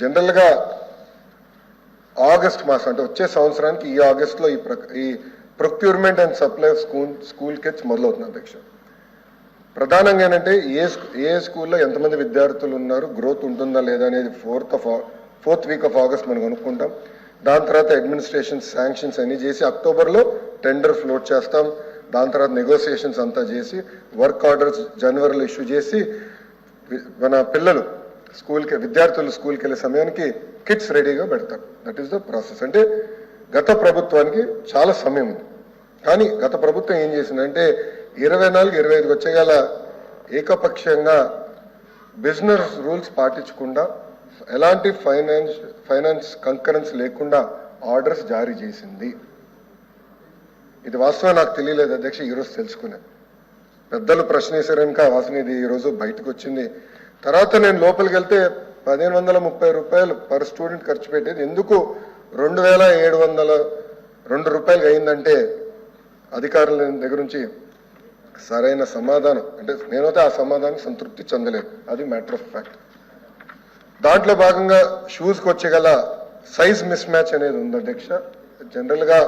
జనరల్గా ఆగస్ట్ మాసం అంటే వచ్చే సంవత్సరానికి ఈ ఆగస్టులో ఈ procurement and supply of school kits మొదలవుతుంది అధ్యక్ష. ప్రధానంగా ఏంటంటే ఏ స్కూల్లో ఎంతమంది విద్యార్థులు ఉన్నారు, గ్రోత్ ఉంటుందా లేదా అనేది ఫోర్త్ వీక్ ఆఫ్ ఆగస్ట్ మనం అనుకుంటాం. దాని తర్వాత అడ్మినిస్ట్రేషన్ శాంక్షన్స్ అన్ని చేసి అక్టోబర్లో టెండర్ ఫ్లోట్ చేస్తాం. దాని తర్వాత నెగోసియేషన్స్ అంతా చేసి వర్క్ ఆర్డర్స్ జనవరిలో ఇష్యూ చేసి మన పిల్లలు విద్యార్థులు స్కూల్కి వెళ్ళే సమయానికి కిట్స్ రెడీగా పెడతారు. That is the process. అంటే గత ప్రభుత్వానికి చాలా సమయం ఉంది, కానీ గత ప్రభుత్వం ఏం చేసిందంటే 24-25 వచ్చేగల ఏకపక్షంగా బిజినెస్ రూల్స్ పాటించకుండా ఎలాంటి ఫైనాన్స్ కంకరెన్స్ లేకుండా ఆర్డర్స్ జారీ చేసింది. ఇది వాస్తవం నాకు తెలియలేదు అధ్యక్ష, ఈరోజు తెలుసుకున్నాను. పెద్దలు ప్రశ్న వేశారు కనుక వాసన ఇది ఈరోజు బయటకు వచ్చింది. తర్వాత నేను లోపలికి వెళ్తే 1530 రూపాయలు పర్ స్టూడెంట్ ఖర్చు పెట్టేది ఎందుకు 2702 రూపాయలు అయిందంటే అధికారుల దగ్గర నుంచి సరైన సమాధానం అంటే నేనైతే ఆ సమాధానం సంతృప్తి చెందలేదు. అది మ్యాటర్ ఆఫ్ ఫ్యాక్ట్. దాంట్లో భాగంగా షూస్కి వచ్చేగల సైజ్ మిస్ మ్యాచ్ అనేది ఉంది అధ్యక్ష. జనరల్గా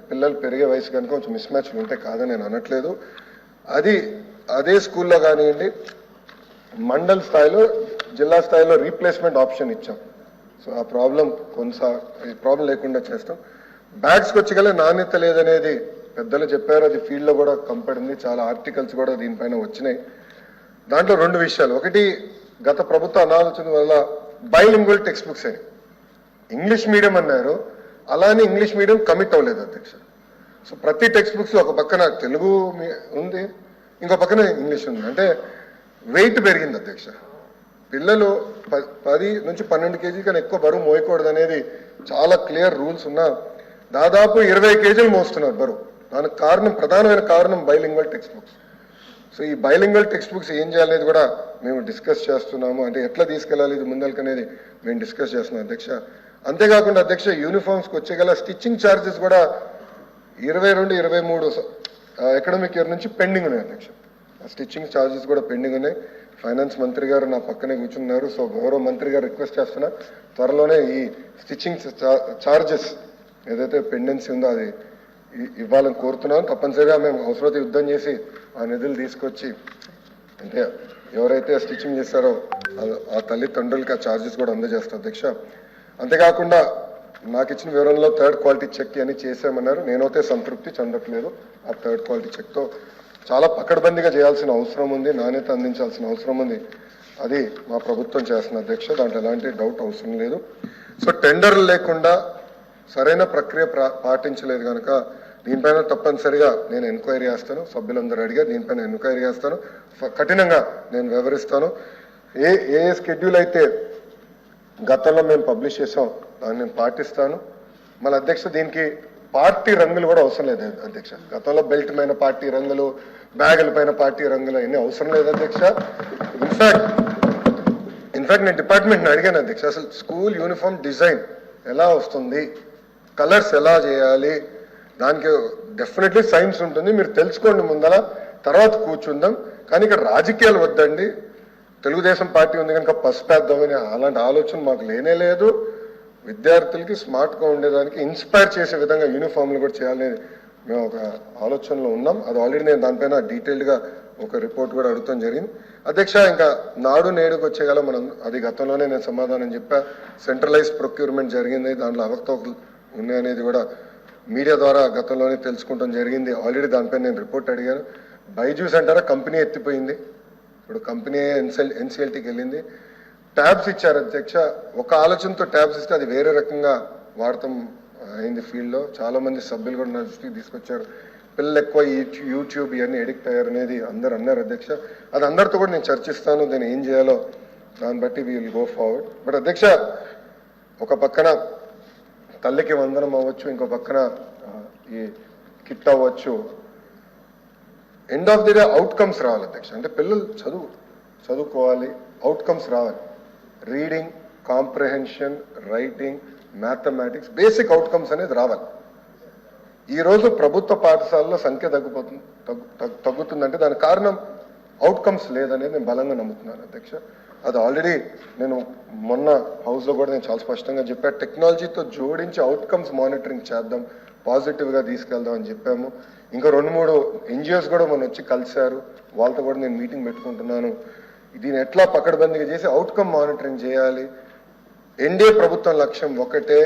పిల్లలు పెరిగే వయసు కనుక కొంచెం మిస్ మ్యాచ్లు ఉంటే కాదని నేను అనట్లేదు. అది అదే స్కూల్లో కానివ్వండి, మండల్ స్థాయిలో జిల్లా స్థాయిలో రీప్లేస్మెంట్ ఆప్షన్ ఇచ్చాం. సో ఆ ప్రాబ్లం లేకుండా చేస్తాం. బ్యాగ్స్కి వచ్చేగల నాణ్యత లేదనేది పెద్దలు చెప్పారు, అది ఫీల్డ్లో కూడా కంపడింది. చాలా ఆర్టికల్స్ కూడా దీనిపైన వచ్చినాయి. దాంట్లో 2 విషయాలు. ఒకటి, గత ప్రభుత్వ అనాలోచన వల్ల బైలింగ్వల్ టెక్స్ట్ బుక్స్ అని ఇంగ్లీష్ మీడియం అన్నారు, అలానే ఇంగ్లీష్ మీడియం కమిట్ అవ్వలేదు అధ్యక్ష. సో ప్రతి టెక్స్ట్ బుక్స్ ఒక పక్కన తెలుగు ఉంది, ఇంకో పక్కన ఇంగ్లీష్ ఉంది. అంటే వెయిట్ పెరిగింది అధ్యక్ష. పిల్లలు 10 నుంచి 12 కేజీ కన్నా ఎక్కువ బరువు మోయకూడదు అనేది చాలా క్లియర్ రూల్స్ ఉన్నా దాదాపు 20 కేజీలు మోస్తున్నారు బరువు. దానికి ప్రధానమైన కారణం బైలింగ్వల్ టెక్స్ట్ బుక్స్. సో ఈ బైలింగ్వల్ టెక్స్ట్ బుక్స్ ఏం చేయాలనేది కూడా మేము డిస్కస్ చేస్తున్నాము. అంటే ఎట్లా తీసుకెళ్ళాలి ఇది ముందరికి అనేది మేము డిస్కస్ చేస్తున్నాం అధ్యక్ష. అంతేకాకుండా అధ్యక్ష, యూనిఫామ్స్కి వచ్చేగల స్టిచ్చింగ్ ఛార్జెస్ కూడా 22-23 అకాడమిక్ ఇయర్ నుంచి పెండింగ్ ఉన్నాయి అధ్యక్ష. స్టిచ్చింగ్ ఛార్జెస్ కూడా పెండింగ్ ఉన్నాయి. ఫైనాన్స్ మంత్రి గారు నా పక్కనే కూర్చున్నారు. సో గౌరవ మంత్రి గారు రిక్వెస్ట్ చేస్తున్నా, త్వరలోనే ఈ స్టిచ్చింగ్ ఛార్జెస్ ఏదైతే పెండెన్సీ ఉందో అది ఇవ్వాలని కోరుతున్నాను. తప్పనిసరిగా మేము అవసరమైతే యుద్ధం చేసి ఆ నిధులు తీసుకొచ్చి అంటే ఎవరైతే స్టిచ్చింగ్ చేస్తారో ఆ తల్లిదండ్రులకి ఆ ఛార్జెస్ కూడా అందజేస్తాం అధ్యక్ష. అంతేకాకుండా నాకు ఇచ్చిన వివరంలో 3rd క్వాలిటీ చెక్ అని చేసామన్నారు. నేనైతే సంతృప్తి చెందట్లేదు. ఆ 3rd క్వాలిటీ చెక్తో చాలా పకడ్బందీగా చేయాల్సిన అవసరం ఉంది, నాణ్యత అందించాల్సిన అవసరం ఉంది. అది మా ప్రభుత్వం చేస్తున్న అధ్యక్ష, దాంట్లో ఎలాంటి డౌట్ అవసరం లేదు. సో టెండర్లు లేకుండా సరైన ప్రక్రియ పాటించలేదు కనుక దీనిపైన తప్పనిసరిగా నేను ఎంక్వైరీ చేస్తాను. సభ్యులందరూ అడిగా దీనిపైన ఎంక్వైరీ చేస్తాను, కఠినంగా నేను వివరిస్తాను. ఏ షెడ్యూల్ అయితే గతంలో మేము పబ్లిష్ చేసాం దాన్ని నేను పాటిస్తాను. మళ్ళీ అధ్యక్ష దీనికి పార్టీ రంగులు కూడా అవసరం లేదు అధ్యక్ష. గతంలో బెల్ట్ పైన పార్టీ రంగులు, బ్యాగుల పైన పార్టీ రంగులు అవన్నీ అవసరం లేదు అధ్యక్ష. ఇన్ఫాక్ట్ నేను డిపార్ట్మెంట్ని అడిగాను అధ్యక్ష, అసలు స్కూల్ యూనిఫామ్ డిజైన్ ఎలా వస్తుంది, కలర్స్ ఎలా చేయాలి, దానికి డెఫినెట్లీ సైన్స్ ఉంటుంది, మీరు తెలుసుకోండి ముందర, తర్వాత కూర్చుందాం. కానీ ఇక్కడ రాజకీయాలు వద్దండి, తెలుగుదేశం పార్టీ ఉంది కనుక పసుపేద్దామని అలాంటి ఆలోచన మాకు లేనే లేదు. విద్యార్థులకి స్మార్ట్గా ఉండేదానికి ఇన్స్పైర్ చేసే విధంగా యూనిఫామ్లు కూడా చేయాలని మేము ఒక ఆలోచనలో ఉన్నాం. అది ఆల్రెడీ నేను దానిపైన డీటెయిల్డ్గా ఒక రిపోర్ట్ కూడా అడుగుతాం జరిగింది అధ్యక్ష. ఇంకా నాడు నేడుకు వచ్చేగల మనం అది గతంలోనే నేను సమాధానం చెప్పా. సెంట్రలైజ్ ప్రొక్యూర్మెంట్ జరిగింది, దాంట్లో అవకతవకలు ఉన్నాయనేది కూడా మీడియా ద్వారా గతంలోనే తెలుసుకుంటాం జరిగింది. ఆల్రెడీ దానిపైన నేను రిపోర్ట్ అడిగాను. బైజూస్ అంటారా కంపెనీ ఎత్తిపోయింది, ఇప్పుడు కంపెనీ ఎన్సిఎల్టీకి వెళ్ళింది. ట్యాబ్స్ ఇచ్చారు అధ్యక్ష. ఒక ఆలోచనతో ట్యాబ్స్ ఇస్తే అది వేరే రకంగా వాడటం అయింది ఫీల్డ్లో. చాలా మంది సభ్యులు కూడా నా దృష్టికి తీసుకొచ్చారు. పిల్లలు ఎక్కువ యూట్యూబ్ ఇవన్నీ ఎడిక్ట్ అయ్యారు అనేది అందరు అన్నారు అధ్యక్ష. అది అందరితో కూడా నేను చర్చిస్తాను, దాన్ని ఏం చేయాలో దాన్ని బట్టి we will go forward. But అధ్యక్ష, ఒక పక్కన తల్లికి వందనం అవ్వచ్చు, ఇంకో పక్కన ఈ కిట్ అవ్వచ్చు. End of the day outcomes రావాలి అధ్యక్ష. అంటే పిల్లలు చదువుకోవాలి, అవుట్కమ్స్ రావాలి. Reading, comprehension, writing, mathematics, basic outcomes అనేది రావాలి. ఈరోజు ప్రభుత్వ పాఠశాలలో సంఖ్య తగ్గుతుందంటే దానికి కారణం అవుట్కమ్స్ లేదనేది నేను బలంగా నమ్ముతున్నాను అధ్యక్ష. అది ఆల్రెడీ నేను మొన్న హౌస్లో కూడా నేను చాలా స్పష్టంగా చెప్పా, టెక్నాలజీతో జోడించి అవుట్కమ్స్ మానిటరింగ్ చేద్దాం, పాజిటివ్గా తీసుకెళ్దాం అని చెప్పాము. ఇంకా 2-3 NGOs కూడా మనం వచ్చి కలిశారు, వాళ్ళతో కూడా నేను మీటింగ్ పెట్టుకుంటున్నాను. దీన్ని ఎట్లా పకడ్బందీగా చేసి అవుట్కమ్ మానిటరింగ్ చేయాలి. ఎన్డీఏ ప్రభుత్వం లక్ష్యం ఒకటే,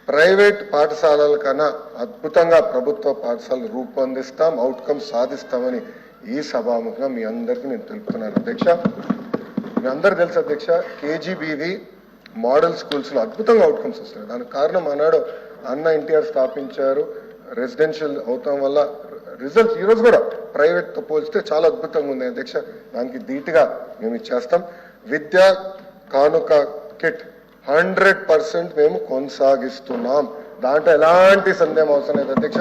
ప్రైవేట్ పాఠశాలల కన్నా అద్భుతంగా ప్రభుత్వ పాఠశాలలు రూపొందిస్తాం, అవుట్కమ్ సాధిస్తామని ఈ సభాముఖంగా మీ అందరికీ నేను తెలుపుతున్నాను. అధ్యక్ష, మీ అందరు తెలుసు అధ్యక్ష, కేజీబీవి మోడల్ స్కూల్స్లో అద్భుతంగా అవుట్కమ్స్ వస్తున్నాయి. దానికి కారణం ఆనాడు అన్న ఎన్టీఆర్ స్థాపించారు. రెసిడెన్షియల్ అవటం వల్ల రిజల్ట్స్ ఈరోజు కూడా ప్రైవేట్తో పోల్చితే చాలా అద్భుతంగా ఉంది అధ్యక్ష. దానికి ధీటుగా మేము ఇచ్చేస్తాం. విద్యా కానుక కిట్ 100% మేము కొనసాగిస్తున్నాం, దాంట్లో ఎలాంటి సందేహం అవసరం లేదు అధ్యక్ష.